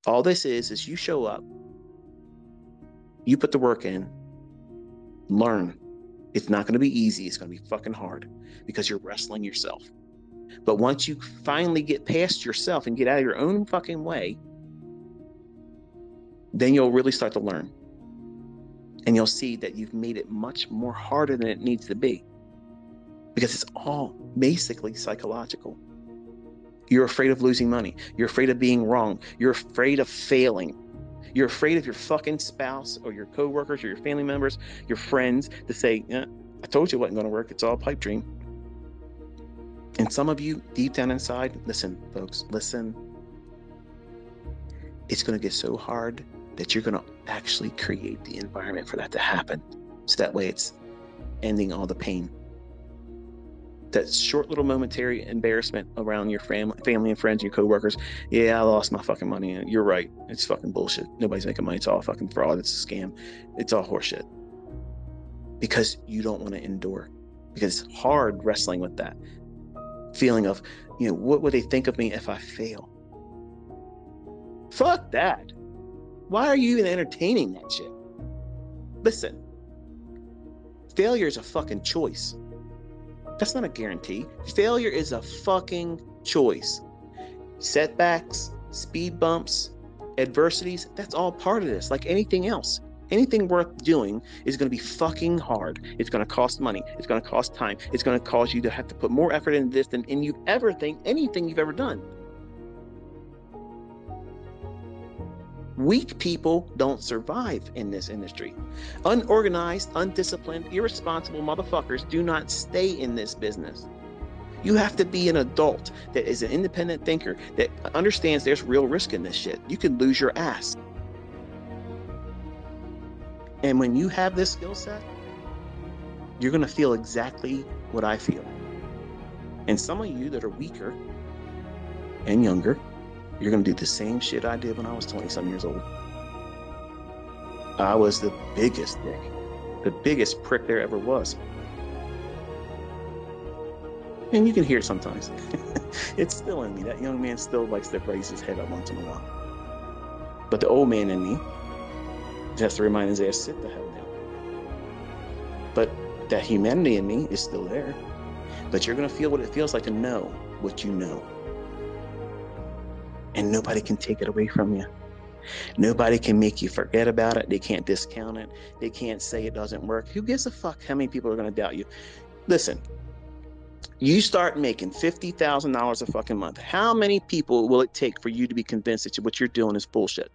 All this is you show up, you put the work in, learn. It's not going to be easy. It's going to be fucking hard because you're wrestling yourself. But once you finally get past yourself and get out of your own fucking way, then you'll really start to learn. And you'll see that you've made it much more harder than it needs to be. Because it's all basically psychological. You're afraid of losing money. You're afraid of being wrong. You're afraid of failing. You're afraid of your fucking spouse or your coworkers or your family members, your friends to say, I told you it wasn't going to work. It's all a pipe dream. And some of you deep down inside, listen, folks, listen. It's going to get so hard that you're going to actually create the environment for that to happen. So that way it's ending all the pain. That short little momentary embarrassment around your family and friends, your coworkers. Yeah, I lost my fucking money. And you're right. It's fucking bullshit. Nobody's making money. It's all fucking fraud. It's a scam. It's all horseshit. Because you don't want to endure. Because it's hard wrestling with that feeling of, what would they think of me if I fail? Fuck that. Why are you even entertaining that shit? Listen, failure is a fucking choice. That's not a guarantee. Failure is a fucking choice. Setbacks, speed bumps, adversities, that's all part of this, like anything else. Anything worth doing is going to be fucking hard. It's going to cost money. It's going to cost time. It's going to cause you to have to put more effort into this than anything you've ever done. Weak people don't survive in this industry. Unorganized, undisciplined, irresponsible motherfuckers do not stay in this business. You have to be an adult that is an independent thinker that understands there's real risk in this shit. You can lose your ass. And when you have this skill set, you're going to feel exactly what I feel. And some of you that are weaker and younger, you're going to do the same shit I did when I was 20-some years old. I was the biggest dick, the biggest prick there ever was. And you can hear it sometimes. It's still in me. That young man still likes to raise his head up once in a while. But the old man in me has to remind his ass, sit the hell down. But that humanity in me is still there. But you're going to feel what it feels like to know what you know. And nobody can take it away from you. Nobody can make you forget about it. They can't discount it. They can't say it doesn't work. Who gives a fuck how many people are going to doubt you? Listen, you start making $50,000 a fucking month. How many people will it take for you to be convinced that what you're doing is bullshit?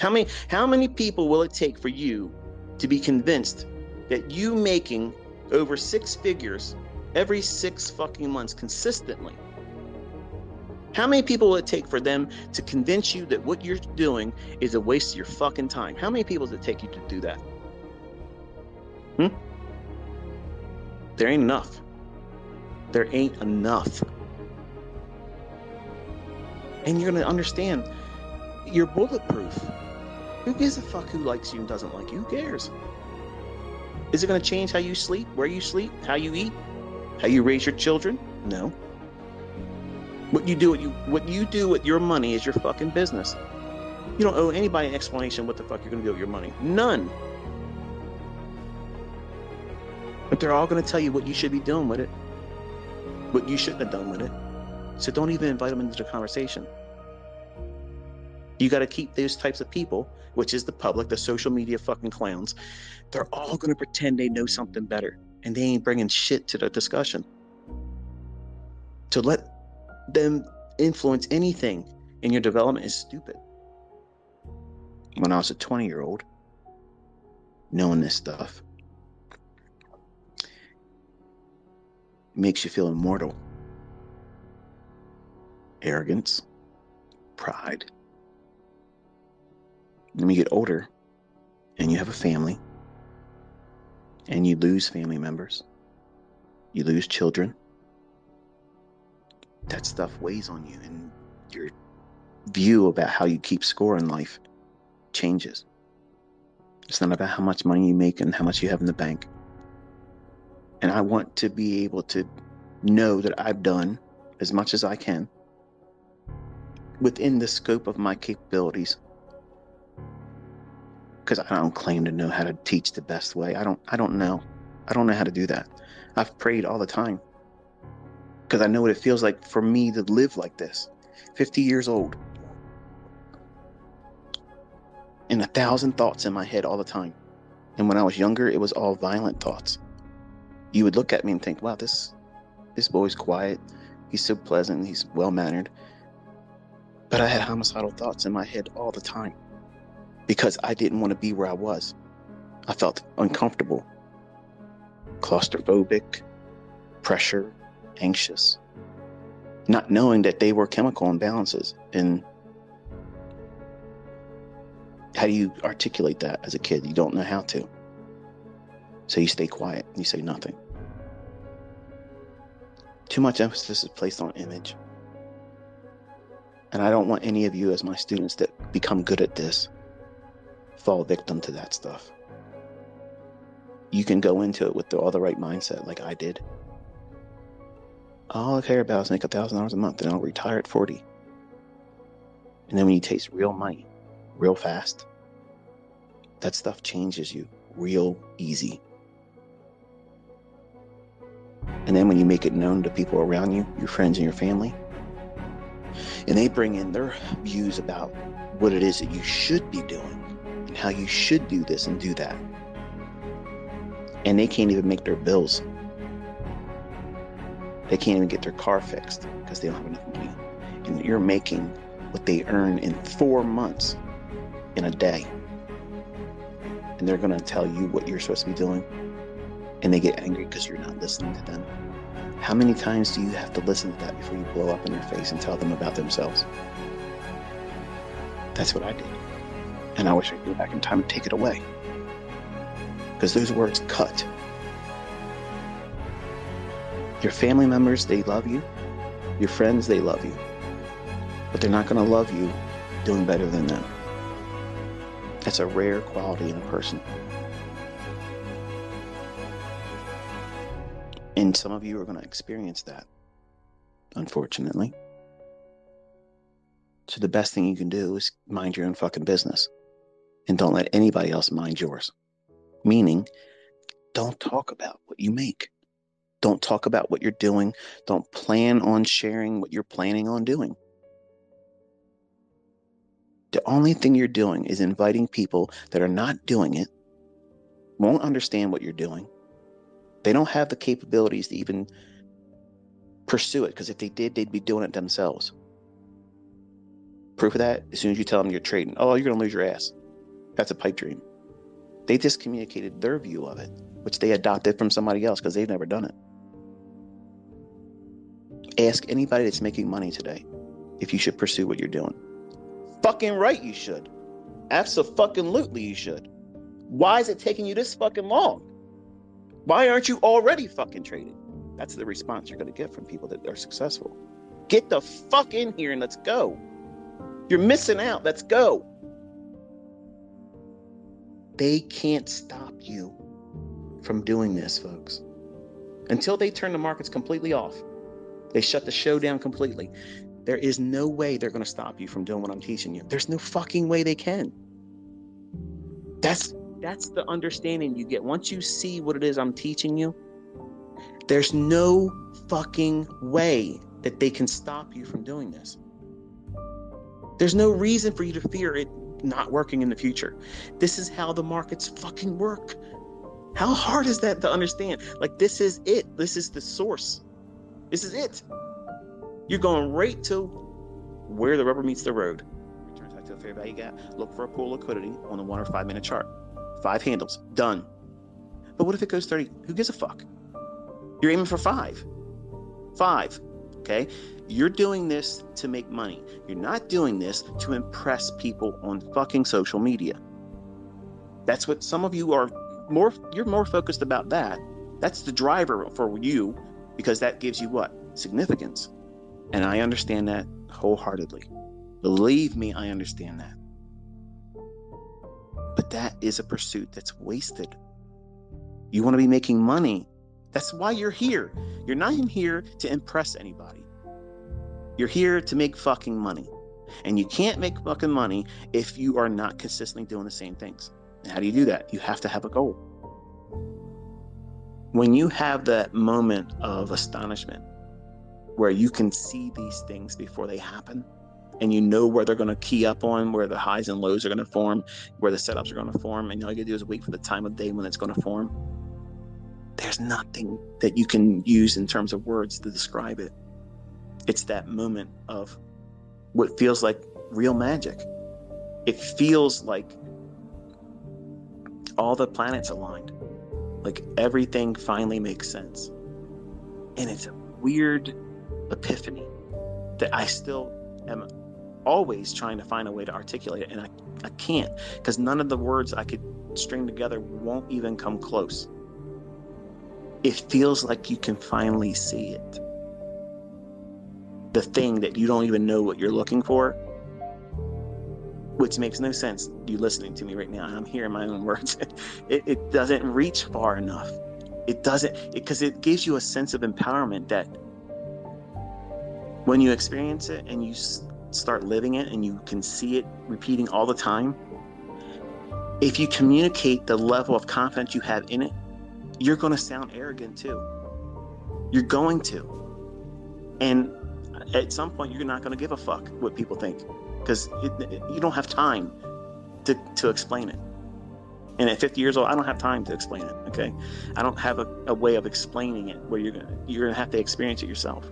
How many people will it take for you to be convinced that you making over 6 figures every 6 fucking months consistently? How many people will it take for them to convince you that what you're doing is a waste of your fucking time? How many people does it take you to do that? There ain't enough. There ain't enough. And you're going to understand you're bulletproof. Who gives a fuck who likes you and doesn't like you? Who cares? Is it going to change how you sleep, where you sleep, how you eat, how you raise your children? No. What you do with your money is your fucking business. You don't owe anybody an explanation what the fuck you're going to do with your money. None. But they're all going to tell you what you should be doing with it, what you shouldn't have done with it. So don't even invite them into the conversation. You got to keep those types of people, which is the public, the social media fucking clowns. They're all going to pretend they know something better, and they ain't bringing shit to the discussion. To let them influence anything in your development is stupid. When I was a 20-year-old, knowing this stuff, it makes you feel immortal. Arrogance, pride. Then you get older and you have a family and you lose family members. You lose children. That stuff weighs on you, and your view about how you keep score in life changes. It's not about how much money you make and how much you have in the bank. And I want to be able to know that I've done as much as I can within the scope of my capabilities, because I don't claim to know how to teach the best way. I don't know. I don't know how to do that. I've prayed all the time because I know what it feels like for me to live like this. 50 years old and 1,000 thoughts in my head all the time. And when I was younger, it was all violent thoughts. You would look at me and think, wow, this boy's quiet. He's so pleasant. He's well-mannered. But I had homicidal thoughts in my head all the time because I didn't want to be where I was. I felt uncomfortable, claustrophobic, pressure, anxious, not knowing that they were chemical imbalances. And how do you articulate that as a kid? You don't know how to. So you stay quiet. You say nothing. Too much emphasis is placed on image. And I don't want any of you as my students that become good at this fall victim to that stuff. You can go into it with all the right mindset like I did. All I care about is make $1,000 a month and I'll retire at 40. And then when you taste real money, real fast, that stuff changes you real easy. And then when you make it known to people around you, your friends and your family, and they bring in their views about what it is that you should be doing and how you should do this and do that. And they can't even make their bills. They can't even get their car fixed because they don't have enough money. And you're making what they earn in 4 months in a day. And they're going to tell you what you're supposed to be doing. And they get angry because you're not listening to them. How many times do you have to listen to that before you blow up in their face and tell them about themselves? That's what I did. And I wish I could go back in time and take it away. Because those words cut. Your family members, they love you. Your friends, they love you. But they're not going to love you doing better than them. That's a rare quality in a person. And some of you are going to experience that, unfortunately. So the best thing you can do is mind your own fucking business. And don't let anybody else mind yours. Meaning, don't talk about what you make. Don't talk about what you're doing. Don't plan on sharing what you're planning on doing. The only thing you're doing is inviting people that are not doing it, won't understand what you're doing. They don't have the capabilities to even pursue it, because if they did, they'd be doing it themselves. Proof of that, as soon as you tell them you're trading, oh, you're going to lose your ass. That's a pipe dream. They just communicated their view of it, which they adopted from somebody else because they've never done it. Ask anybody that's making money today if you should pursue what you're doing. Fucking right you should. Abso-fucking-lutely you should. Why is it taking you this fucking long? Why aren't you already fucking trading? That's the response you're going to get from people that are successful. Get the fuck in here and let's go. You're missing out. Let's go. They can't stop you from doing this, folks. Until they turn the markets completely off, they shut the show down completely, there is no way they're going to stop you from doing what I'm teaching you. There's no fucking way they can. That's the understanding you get. Once you see what it is I'm teaching you, there's no fucking way that they can stop you from doing this. There's no reason for you to fear it not working in the future. This is how the markets fucking work. How hard is that to understand? Like, this is it. This is the source. This is it. You're going right to where the rubber meets the road. Returns back to the fair value gap. Look for a pool liquidity on the 1 or 5 minute chart. 5 handles. Done. But what if it goes 30? Who gives a fuck? You're aiming for 5. 5. Okay? You're doing this to make money. You're not doing this to impress people on fucking social media. That's what some of you are more, you're more focused about that. That's the driver for you, because that gives you what? Significance. And I understand that wholeheartedly. Believe me, I understand that. But that is a pursuit that's wasted. You want to be making money. That's why you're here. You're not in here to impress anybody. You're here to make fucking money. And you can't make fucking money if you are not consistently doing the same things. And how do you do that? You have to have a goal. When you have that moment of astonishment where you can see these things before they happen, and you know where they're going to key up on, where the highs and lows are going to form, where the setups are going to form, and all you got to do is wait for the time of day when it's going to form. There's nothing that you can use in terms of words to describe it. It's that moment of what feels like real magic. It feels like all the planets aligned, like everything finally makes sense. And it's a weird epiphany that I still am always trying to find a way to articulate it, and I can't, because none of the words I could string together won't even come close. It feels like you can finally see it. The thing that you don't even know what you're looking for, which makes no sense. You listening to me right now, I'm hearing my own words. It doesn't reach far enough. It doesn't, because it gives you a sense of empowerment that when you experience it and you start living it and you can see it repeating all the time, if you communicate the level of confidence you have in it, you're going to sound arrogant too. You're going to. And at some point, you're not going to give a fuck what people think, because you don't have time to explain it. And at 50 years old, I don't have time to explain it, okay? I don't have a way of explaining it where you're gonna have to experience it yourself.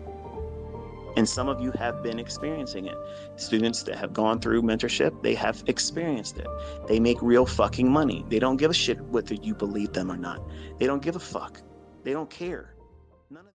And some of you have been experiencing it. Students that have gone through mentorship, they have experienced it. They make real fucking money. They don't give a shit whether you believe them or not. They don't give a fuck. They don't care. None of